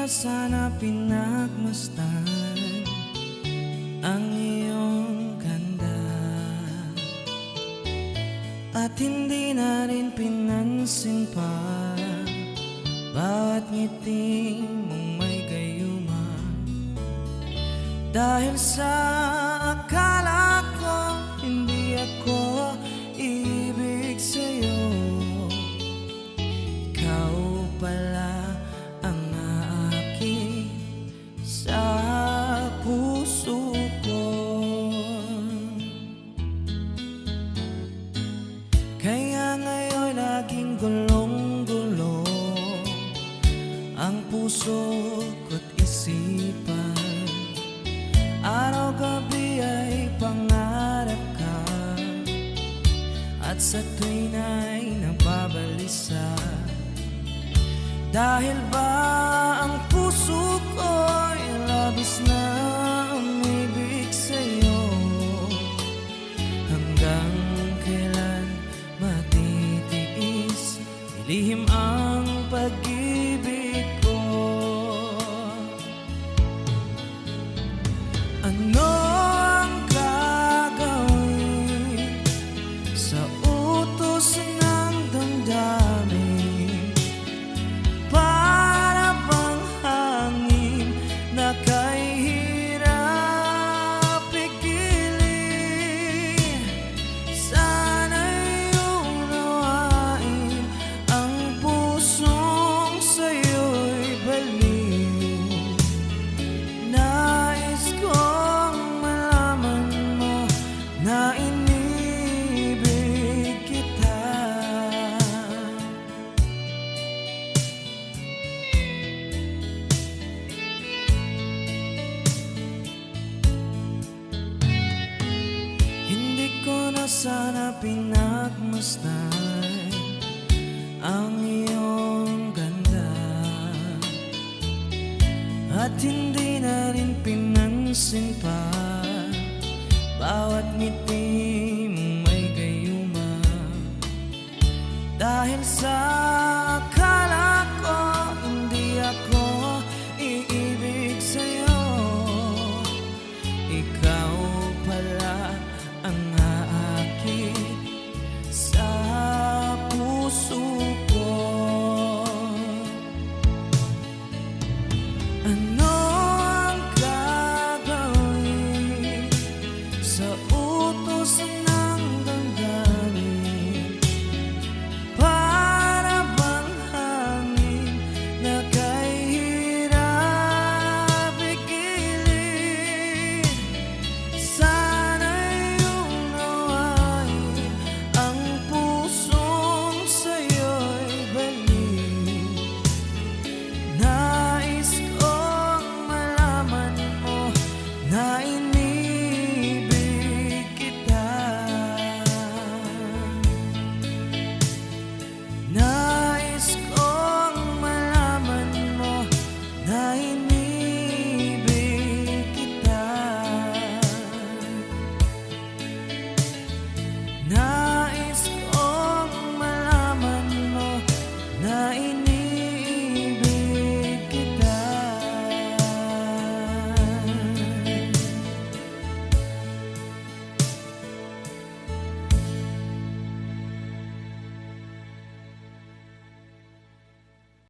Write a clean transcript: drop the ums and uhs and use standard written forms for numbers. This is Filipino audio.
sana pinagmasdan ang iyong ganda, at hindi na rin pinansin pa bawat ngiti mong may gayuma. Dahil sa akala ko hindi ako ibig sa'yo, ikaw pala ang akin sa puso ko. Kaya ngayon laging gulong-gulo ang puso ko't isipan. Araw-gabi ay pangarap ka, at sa tuwin ay nababalisa. Dahil ba ang puso ko'y labis na umibig sa'yo? Hanggang kailan matitiis ilihim ang pag-ibig ko? Ano ang gagawin sa utos ng damdamin? Para bang hangin na kahirap pigilin? Sana'y unawain ang pusong sa'yo'y baliw. Nais kong malaman mo na inibig kita. Hindi ko na sana pinagmasdan ang iyong ganda, at hindi na rin pinansin pa bawat ngiti mong may gayuma. Dahil sa akala ko hindi ako iibig sa'yo, ikaw